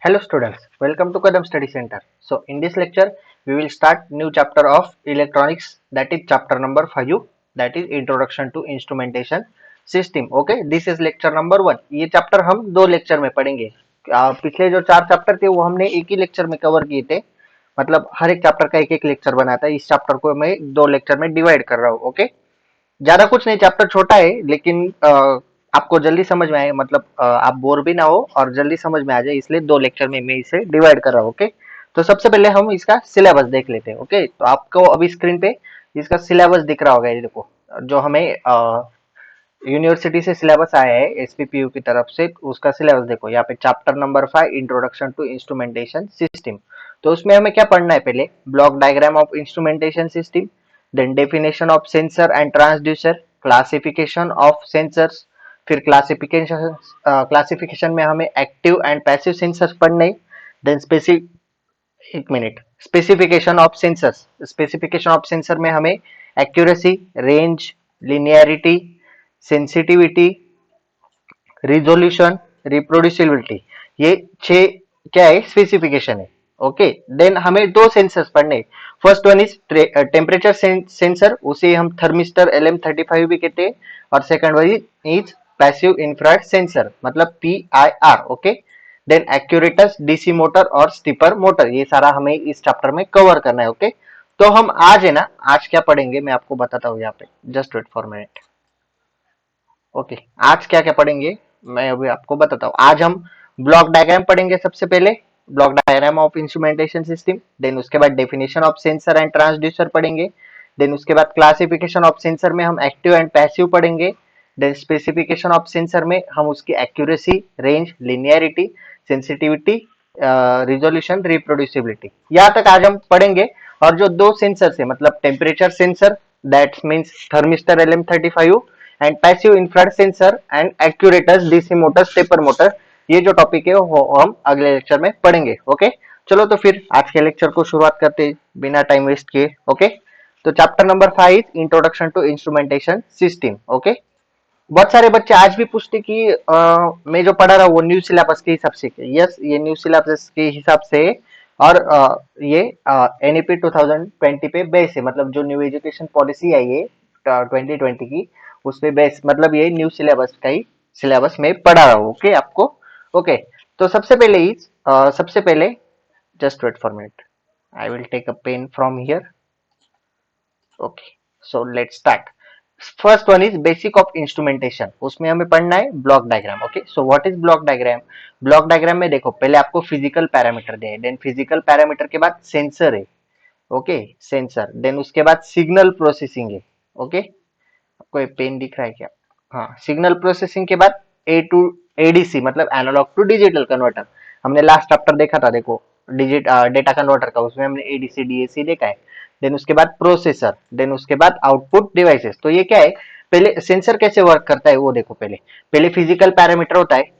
Hello students, welcome to Kadam Study Center. So in this lecture, we will start new chapter of electronics, that is chapter number 5, that is introduction to instrumentation system. Okay, this is lecture number 1. ये chapter हम दो lecture में पढ़ेंगे. पिछले जो चार chapter थे वो हमने एक ही लेक्चर में कवर किए थे. मतलब हर एक चैप्टर का एक एक लेक्चर बना था. इस चैप्टर को मैं दो लेक्चर में डिवाइड कर रहा हूँ. ओके, ज्यादा कुछ नहीं, चैप्टर छोटा है लेकिन आपको जल्दी समझ में आए, मतलब आप बोर भी ना हो और जल्दी समझ में आ जाए, इसलिए दो लेक्चर में मैं इसे डिवाइड कर रहा हूँ. ओके, तो सबसे पहले हम इसका सिलेबस देख लेते हैं. ओके, तो आपको अभी स्क्रीन पे इसका सिलेबस दिख रहा होगा. ये देखो, जो हमें यूनिवर्सिटी से सिलेबस आया है एसपीपीयू की तरफ से, उसका सिलेबस देखो यहाँ पे. Chapter number 5 introduction to instrumentation system. तो उसमें हमें क्या पढ़ना है? पहले block diagram of instrumentation system, then definition of sensor and transducer, classification of sensors. फिर क्लासिफिकेशन में हमें एक्टिव एंड पैसिव सेंसर्स पढ़ने. देन स्पेसिफिक, एक minute, specification of sensors. Specification of sensor में हमें accuracy, range, linearity, sensitivity, resolution, reproducibility, ये छह क्या है? स्पेसिफिकेशन है. ओके, देन हमें दो सेंसर्स पढ़ने. First one is temperature sensor, उसे हम थर्मिस्टर LM35 भी कहते हैं. और second one is passive infrared sensor, मतलब PIR. Okay, then actuators, DC motor और स्टीपर मोटर. ये सारा हमें इस चैप्टर में कवर करना है. ओके, तो हम आज है ना, आज क्या पढ़ेंगे मैं आपको बताता हूँ यहाँ पे. Just wait for minute. Okay, आज क्या क्या पढ़ेंगे मैं अभी आपको बताता हूँ. आज हम ब्लॉक डायग्राम पढ़ेंगे सबसे पहले, block diagram of instrumentation system. Then उसके बाद definition of sensor and transducer पढ़ेंगे. देन उसके बाद क्लासिफिकेशन ऑफ सेंसर में हम एक्टिव एंड पैसिव पढ़ेंगे. देन स्पेसिफिकेशन ऑफ सेंसर में हम उसकी accuracy, range, linearity, sensitivity, resolution, reproducibility, यहाँ तक आज हम पढ़ेंगे. और जो दो सेंसर है, मतलब temperature sensor, that means thermistor LM35, and passive infrared sensor and actuators, DC motor, stepper motor, ये जो टॉपिक है वो हम अगले लेक्चर में पढ़ेंगे. ओके, चलो तो फिर आज के लेक्चर को शुरुआत करते हैं बिना टाइम वेस्ट किए. ओके, तो chapter number 5 introduction to instrumentation system. Okay, बहुत सारे बच्चे आज भी पूछते कि मैं जो पढ़ा रहा हूँ वो न्यू सिलेबस के हिसाब से. यस, ये न्यू सिलेबस के हिसाब से. और ये NEP 2020 पे बेस है, मतलब जो न्यू एजुकेशन पॉलिसी आई है 2020 की, उस पे बेस, मतलब ये न्यू सिलेबस का ही सिलेबस में पढ़ा रहा हूँ. ओके आपको. ओके, तो सबसे पहले just wait for minute, I will take a pen from here. Okay, so let's start. First one is basic of instrumentation. उसमें हमें पढ़ना है block diagram. Okay, so what is block diagram? Block diagram में देखो, पहले आपको physical parameter दे, then physical parameter के बाद सेंसर है. ओके, सेंसर, देन उसके बाद सिग्नल प्रोसेसिंग है. ओके, आपको ये पेन दिख रहा है क्या? हाँ, सिग्नल प्रोसेसिंग के बाद ए टू ADC, मतलब एनालॉग टू डिजिटल कन्वर्टर. हमने लास्ट चैप्टर देखा था, देखो, डेटा कन्वर्टर का, उसमें हमने ADC DAC देखा है. देन उसके बाद प्रोसेसर, देन उसके बाद आउटपुट डिवाइसेस. तो ये क्या है? पहले सेंसर कैसे वर्क करता है वो देखो. पहले पहले फिजिकल पैरामीटर होता है.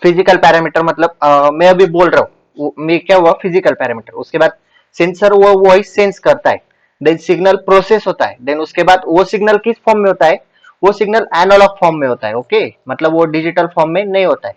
फिजिकल पैरामीटर मतलब मैं अभी बोल रहा हूँ, मैं क्या हुआ, फिजिकल पैरामीटर. उसके बाद सेंसर वो वॉइस सेंस करता है. देन सिग्नल प्रोसेस होता है. देन उसके बाद वो सिग्नल किस फॉर्म में होता है? वो सिग्नल एनालॉग फॉर्म में होता है. ओके, मतलब वो डिजिटल फॉर्म में नहीं होता है,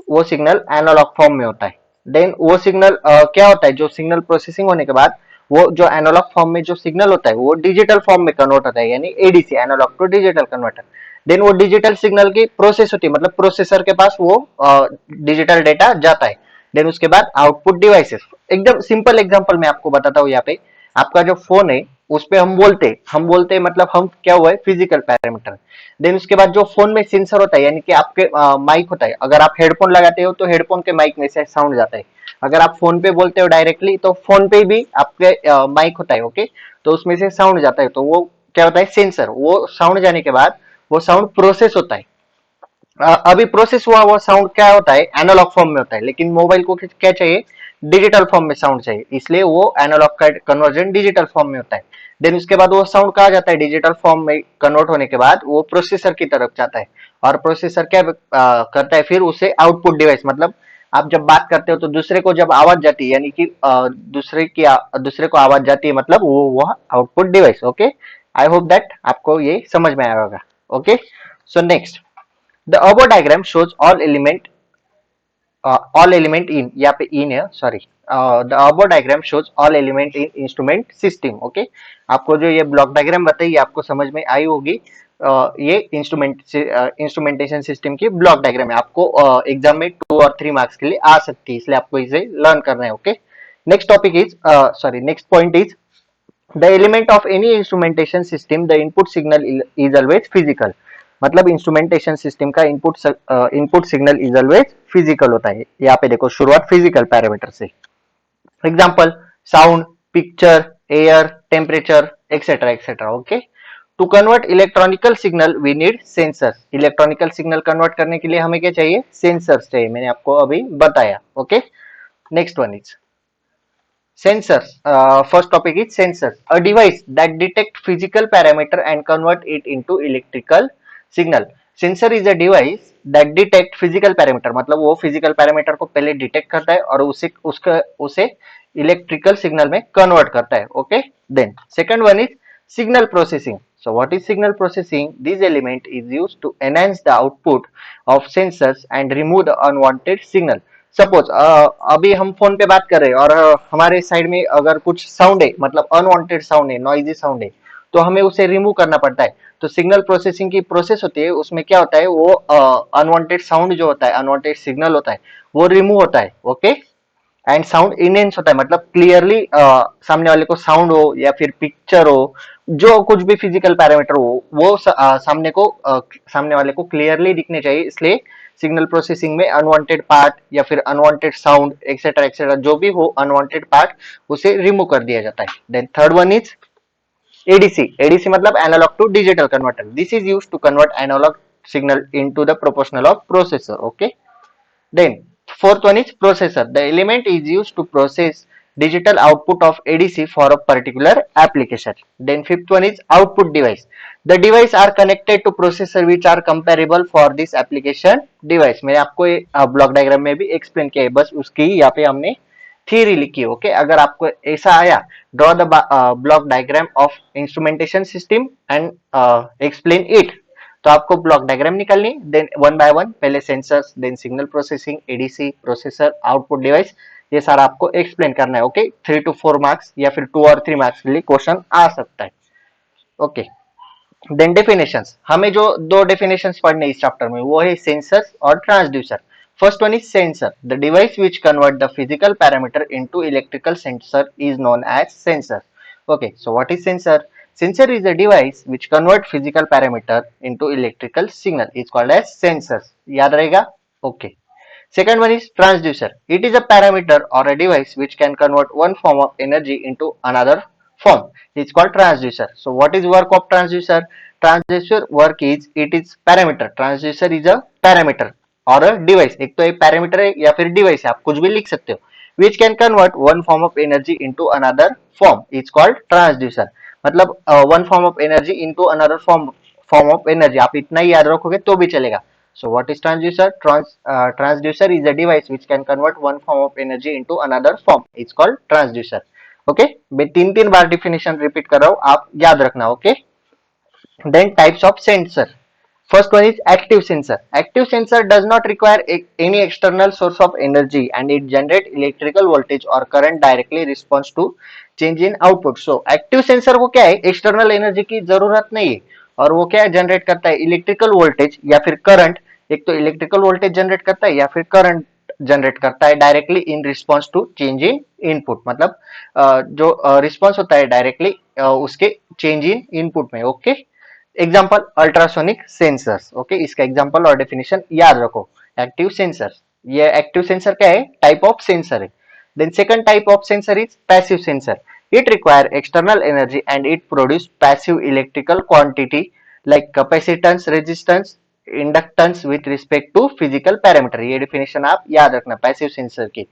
वो सिग्नल एनालॉग फॉर्म में होता है. देन वो सिग्नल क्या होता है, जो सिग्नल प्रोसेसिंग होने के बाद वो जो एनालॉग फॉर्म में जो सिग्नल होता है वो डिजिटल फॉर्म में कन्वर्ट होता है, यानी ADC, analog to digital converter. Then वो डिजिटल सिग्नल की प्रोसेस होती है, मतलब प्रोसेसर के पास वो डिजिटल डेटा जाता है. देन उसके बाद आउटपुट डिवाइसेस. एकदम सिंपल एग्जांपल मैं आपको बताता हूँ यहाँ पे. आपका जो फोन है उस पे हम बोलते हैं, मतलब हम क्या हुआ है, फिजिकल पैरामीटर. देन उसके बाद जो फोन में सेंसर होता है, यानी कि आपके माइक होता है. अगर आप हेडफोन लगाते हो तो हेडफोन के माइक में से साउंड जाता है. अगर आप फोन पे बोलते हो डायरेक्टली तो फोन पे भी आपके माइक होता है. ओके, तो उसमें से साउंड जाता है, तो वो क्या होता है, सेंसर. वो साउंड जाने के बाद वो साउंड प्रोसेस होता है. अभी प्रोसेस हुआ वो साउंड क्या होता है, एनालॉग फॉर्म में होता है. लेकिन मोबाइल को क्या चाहिए, डिजिटल फॉर्म में साउंड चाहिए, इसलिए वो एनालॉग का कन्वर्जन डिजिटल फॉर्म में होता है. देन उसके बाद वो साउंड कहा जाता है, डिजिटल फॉर्म में कन्वर्ट होने के बाद वो प्रोसेसर की तरफ जाता है. और प्रोसेसर क्या करता है, फिर उसे आउटपुट डिवाइस, मतलब आप जब बात करते हो तो दूसरे को जब आवाज जाती है, यानी कि दूसरे को आवाज जाती है, मतलब वो output device. Okay, I hope that आपको ये समझ में आया होगा. Okay, so next, the above diagram shows all element. All element in, यहाँ पे इन है, sorry, the above diagram shows all element in instrument system. Okay, आपको जो ये ब्लॉक डायग्राम बताई ये आपको समझ में आई होगी। ये इंस्ट्रूमेंटेशन सिस्टम की ब्लॉक डायग्राम है, आपको एग्जाम में 2 और 3 मार्क्स के लिए आ सकती है, इसलिए आपको इसे लर्न करना है। Okay, next topic is, sorry, next point is the element of any instrumentation system the input signal is always physical. मतलब इंस्ट्रूमेंटेशन सिस्टम का input signal is always physical होता है। यहाँ पे देखो शुरुआत फिजिकल पैरामीटर से, example sound, picture, air, temperature, etcetera etcetera. Okay, to convert electronical signal we need sensors. Electronical signal convert करने के लिए हमें क्या चाहिए? सेंसर्स चाहिए, मैंने आपको अभी बताया। Okay, next one is sensors. First topic is sensors, a device that detect physical parameter and convert it into electrical signal. Sensor is a device that detect physical parameter, मतलब वो physical parameter को पहले detect करता है और उसे electrical signal में convert करता है। Okay, then second one is signal processing. So what is signal processing? This element is used to enhance the output of sensors and remove the unwanted signal. Suppose अभी हम phone पे बात कर रहे हैं और हमारे साइड में अगर कुछ साउंड है, मतलब अनवांटेड साउंड है, नॉइजी साउंड है, तो हमें उसे रिमूव करना पड़ता है। तो सिग्नल प्रोसेसिंग की प्रोसेस होती है, उसमें क्या होता है, वो अनवांटेड साउंड जो होता है, अनवांटेड सिग्नल होता है, वो रिमूव होता है। ओके, एंड साउंड इनहेंस होता है, मतलब क्लियरली सामने वाले को साउंड हो या फिर पिक्चर हो, जो कुछ भी फिजिकल पैरामीटर हो, वो सामने वाले को क्लियरली दिखने चाहिए। इसलिए सिग्नल प्रोसेसिंग में अनवांटेड पार्ट या फिर अनवांटेड साउंड एक्सेट्रा एक्सेट्रा जो भी हो अनवांटेड पार्ट, उसे रिमूव कर दिया जाता है। Then third one is ADC. ADC मतलब analogue to digital converter. This is used to convert analogue signal into the proportional of processor. Okay, then fourth one is processor. The element is used to process digital output of ADC for a particular application. Then fifth one is output device. The device are connected to processor which are comparable for this application device. मैंने आपको block diagram में भी explain किया है, बस उसकी यहाँ पे हमने थ्योरी लिखी है। ओके, अगर आपको ऐसा आया, draw the block diagram of instrumentation system and explain it, तो आपको ब्लॉक डायग्राम निकालनी, देन वन बाय वन, पहले sensors, then signal processing, ADC, processor, output device, ये सारा आपको एक्सप्लेन करना है। ओके, 3 to 4 मार्क्स या फिर 2 और 3 मार्क्स के लिए क्वेश्चन आ सकता है। ओके, देन डेफिनेशंस, हमें जो दो डेफिनेशंस पढ़ने इस चैप्टर में, वो है सेंसर और transducer. First one is sensor, the device which convert the physical parameter into electrical sensor is known as sensor. Okay, so what is sensor? Sensor is a device which convert physical parameter into electrical signal. It's called as sensors. याद रहेगा? Okay. Second one is transducer. It is a parameter or a device which can convert one form of energy into another form. It's called transducer. So what is work of transducer? Transducer work is, it is parameter. Transducer is a parameter और device, एक तो एक parameter है या फिर device है, आप कुछ भी लिख सकते हो, which can convert one form of energy into another form. It's called transducer. मतलब one form of energy into another form of energy, आप इतना ही याद रखोगे तो भी चलेगा। So what is transducer? Transducer is a device which can convert one form of energy into another form. It's called transducer. Okay, मैं तीन तीन बार डिफिनेशन रिपीट कर रहा हूँ, आप याद रखना। Okay, then types of sensor. First one is active sensor. Active sensor does not require any external source of energy and it generates electrical voltage or current directly response to change in output. So active sensor को क्या है, external energy की जरूरत नहीं है और वो क्या जनरेट करता है, इलेक्ट्रिकल वोल्टेज या फिर करंट। एक तो इलेक्ट्रिकल वोल्टेज जनरेट करता है या फिर करंट जनरेट करता है directly in response to change in input, मतलब जो रिस्पॉन्स होता है डायरेक्टली उसके चेंज इन इनपुट में। Okay, example ultrasonic sensors. Okay, इसका एग्जाम्पल और डेफिनेशन याद रखो। एक्टिव सेंसर, ये एक्टिव सेंसर क्या है, टाइप ऑफ सेंसर है। Then second type of sensor is passive sensor. It require external energy and it produce passive electrical quantity like capacitance, resistance, inductance with respect to physical parameter. ये definition आप याद रखना passive sensor की,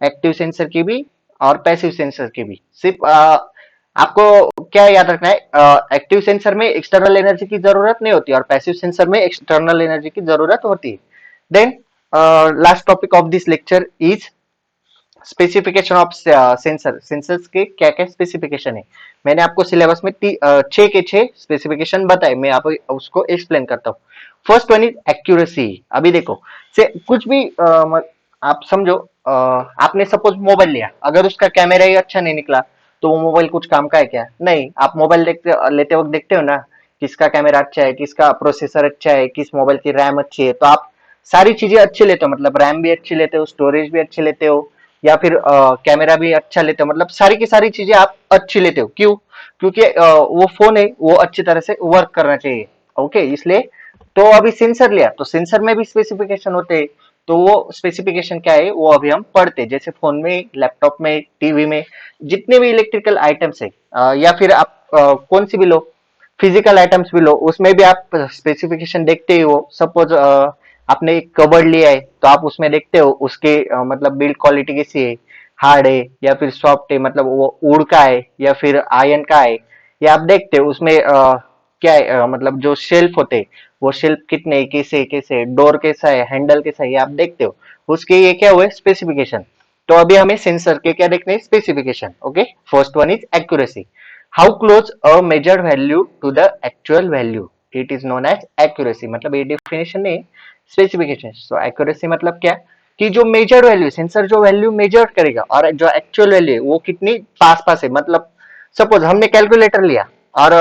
active sensor की भी और passive sensor की भी। सिर्फ आपको क्या याद रखना है, एक्टिव सेंसर में एक्सटर्नल एनर्जी की जरूरत नहीं होती और पैसिव सेंसर में एक्सटर्नल एनर्जी की जरूरत होती है। Then last topic of this lecture is specification of sensor. Sensors के क्या क्या स्पेसिफिकेशन है, मैंने आपको सिलेबस में 6 स्पेसिफिकेशन बताए, मैं आप उसको एक्सप्लेन करता हूँ। First one is accuracy. अभी देखो से कुछ भी आप समझो, आपने सपोज मोबाइल लिया, अगर उसका कैमरा ही अच्छा नहीं निकला तो वो मोबाइल कुछ काम का है क्या? नहीं। आप मोबाइल देखते लेते वक्त देखते हो ना, किसका कैमरा अच्छा है, किसका प्रोसेसर अच्छा है, किस मोबाइल की रैम अच्छी है, तो आप सारी चीजें अच्छी लेते हो, मतलब रैम भी अच्छी लेते हो, स्टोरेज भी अच्छी लेते हो, या फिर कैमरा भी अच्छा लेते हो, मतलब सारी की सारी चीजें आप अच्छी लेते हो। क्यों? क्योंकि वो फोन है वो अच्छी तरह से वर्क करना चाहिए। ओके, इसलिए तो अभी सेंसर लिया तो सेंसर में भी स्पेसिफिकेशन होते हैं। तो वो स्पेसिफिकेशन क्या है वो अभी हम पढ़ते हैं। जैसे फोन में, लैपटॉप में, टीवी में, जितने भी इलेक्ट्रिकल आइटम्स है, या फिर आप कौन सी भी लो, फिजिकल आइटम्स भी लो, उसमें भी आप स्पेसिफिकेशन देखते ही हो। सपोज आपने एक कबर्ड लिया है तो आप उसमें देखते हो उसके मतलब बिल्ड क्वालिटी कैसी है, हार्ड है या फिर सॉफ्ट है, मतलब वो वुड का है या फिर आयरन का है, ये आप देखते हो। उसमें क्या है, मतलब जो शेल्फ होते हैं, वो शेल्फ कितने, कैसे कैसे, डोर कैसा है, हैंडल कैसा है, ये आप देखते हो। उसके ये क्या हुए स्पेसिफिकेशन। तो अभी हमें सेंसर के क्या देखने हैं, specification. Okay, first one is accuracy. How close a measured value to the actual value, it is known as accuracy. मतलब ये डेफिनेशन नहीं, स्पेसिफिकेशन। सो एक्यूरेसी मतलब क्या, कि जो मेजर्ड वैल्यू, सेंसर जो वैल्यू मेजर करेगा और जो एक्चुअल वैल्यू है वो कितनी पास पास है। मतलब सपोज हमने कैलकुलेटर लिया और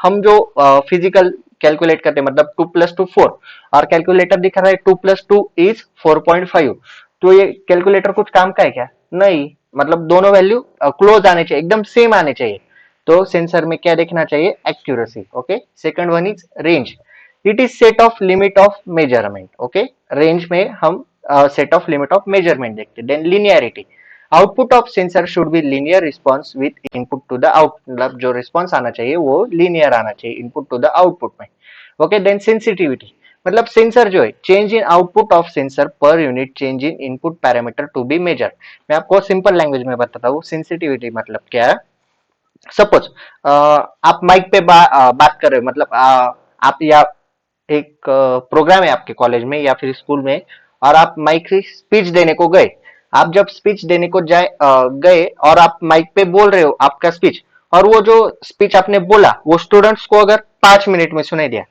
हम जो फिजिकल कैलकुलेट करते हैं, मतलब 2 + 2 4, और कैलकुलेटर दिखा रहा है 2 + 2 = 4.5, तो ये कैलकुलेटर कुछ काम का है क्या? नहीं। मतलब दोनों वैल्यू क्लोज आने चाहिए, एकदम सेम आने चाहिए। तो सेंसर में क्या देखना चाहिए, accuracy. Okay, second one is range. It is set of limit of measurement. Okay, range में हम set of limit of measurement देखते हैं। Then linearity, output of sensor should be linear response with input to the out, मतलब जो response आना चाहिए वो linear आना चाहिए इनपुट टू द आउटपुट में। ओके, देन सेंसिटिविटी, मतलब सेंसर जो है, change in output of sensor per unit change in input parameter to be measure. मैं आपको सिंपल लैंग्वेज में बताता हूँ सेंसिटिविटी मतलब क्या है। सपोज आप माइक पे बात कर रहे हो, मतलब आप या एक प्रोग्राम है आपके कॉलेज में या फिर स्कूल में, और आप माइक से स्पीच देने को गए। आप जब स्पीच देने को गए और आप माइक पे बोल रहे हो आपका स्पीच, और वो जो स्पीच आपने बोला वो स्टूडेंट्स को अगर 5 मिनट में सुनाई दिया,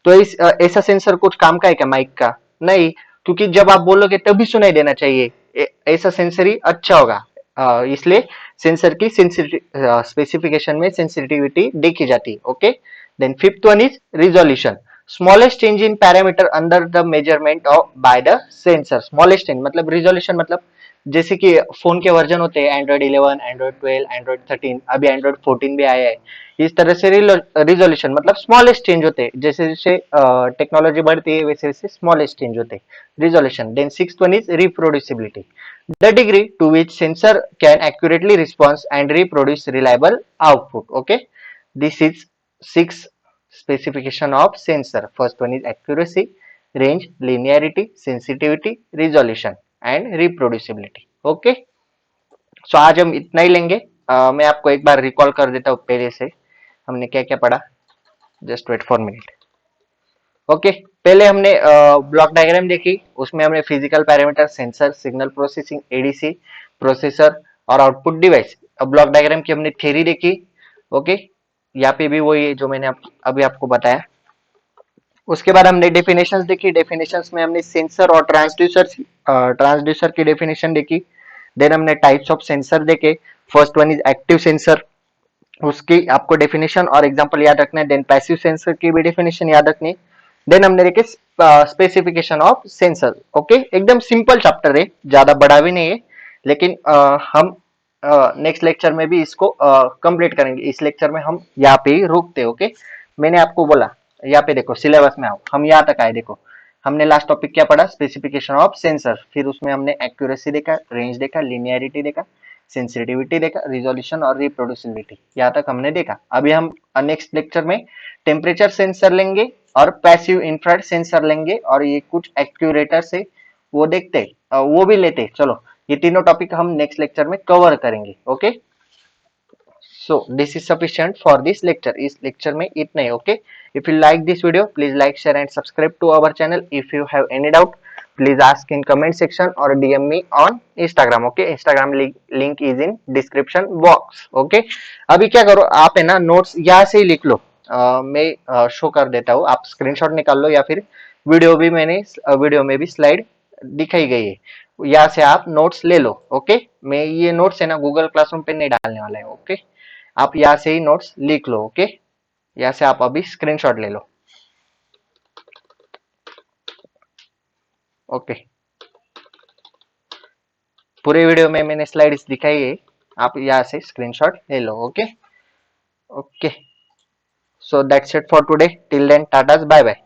तो ऐसा सेंसर कुछ काम का है क्या माइक का? नहीं। क्योंकि जब आप बोलोगे तभी सुनाई देना चाहिए, ऐसा सेंसर ही अच्छा होगा। इसलिए सेंसर की स्पेसिफिकेशन में सेंसिटिविटी देखी जाती है। Okay, then fifth one is resolution. Smallest change in parameter under the measurement of by the sensor. Smallest change मतलब रिजोल्यूशन, मतलब जैसे कि फोन के वर्जन होते हैं, एंड्रॉइड 11, एंड्रॉइड 12, एंड्रॉइड 13, अभी एंड्रॉइड 14 भी आया है। इस तरह से रिजोल्यूशन मतलब स्मॉलेस्ट चेंज होते हैं, जैसे जैसे टेक्नोलॉजी बढ़ती है वैसे वैसे स्मॉलेस्ट चेंज होते हैं, resolution. Then six one is reproducibility, the degree to which sensor can accurately respond and reproduce reliable output. Okay, this is six specification of sensor. First one is accuracy, range, linearity, sensitivity, resolution and reproducibility. Okay, so आज हम इतना ही लेंगे। मैं आपको एक बार recall कर देता हूँ पहले से हमने क्या क्या पढ़ा। Just wait for minute. Okay, पहले हमने ब्लॉक डायग्राम देखी, उसमें हमने physical parameter, sensor, signal processing, ADC, processor और आउटपुट डिवाइस। अब ब्लॉक डायग्राम की हमने थ्योरी देखी। ओके, यहाँ पे भी वही है जो मैंने अभी आपको बताया। उसके बाद हमने डेफिनेशंस देखी, डेफिनेशंस में हमने सेंसर और ट्रांसड्यूसर की डेफिनेशन देखी। देन हमने टाइप्स ऑफ सेंसर देखे। First one is active sensor, उसकी आपको डेफिनेशन और एग्जांपल याद रखना है। देन पैसिव सेंसर की भी डेफिनेशन याद रखनी है। देन हमने देखे स्पेसिफिकेशन ऑफ सेंसर। ओके, एकदम सिंपल चैप्टर है, ज्यादा बड़ा भी नहीं है, लेकिन हम नेक्स्ट लेक्चर में भी इसको कंप्लीट करेंगे। इस लेक्चर में हम यहाँ पे ही रुकते। ओके, मैंने आपको बोला यहाँ पे देखो सिलेबस में आओ, हम यहाँ तक आए। देखो हमने लास्ट टॉपिक क्या पढ़ा, स्पेसिफिकेशन ऑफ सेंसर, फिर उसमें हमने एक्यूरेसी देखा, रेंज देखा, लिनियरिटी देखा, सेंसिटिविटी देखा, रिजोल्यूशन और रिप्रोड्यूसिबिलिटी, यहाँ तक हमने देखा। अभी हम नेक्स्ट लेक्चर में टेम्परेचर सेंसर लेंगे और पैसिव इंफ्रारेड सेंसर लेंगे, और ये कुछ एक्यूरेटर से वो देखते वो भी लेते। चलो ये तीनों टॉपिक हम नेक्स्ट लेक्चर में कवर करेंगे। Okay, so this is sufficient for this lecture। इस लेक्चर में इतना ही। Okay, if you like this video please like, share and subscribe to our channel। if you have any doubt please ask in comment section or DM me on Instagram। okay, Instagram link is in description box। okay, अभी क्या करो आप है ना, notes यहाँ से ही लिख लो। मैं शो कर देता हूँ, आप स्क्रीनशॉट निकाल लो, या फिर वीडियो भी मैंने वीडियो में भी स्लाइड दिखाई गई है, यहाँ से आप नोट्स ले लो। ओके, मैं ये नोट्स है ना गूगल क्लासरूम पे नहीं डालने वाला है। ओके, आप यहाँ से ही नोट्स लिख लो। ओके, यहाँ से आप अभी स्क्रीनशॉट ले लो। ओके, पूरे वीडियो में मैंने स्लाइड्स दिखाई है, आप यहाँ से स्क्रीनशॉट ले लो। Okay okay, so that's it for today. Till then tata, bye bye.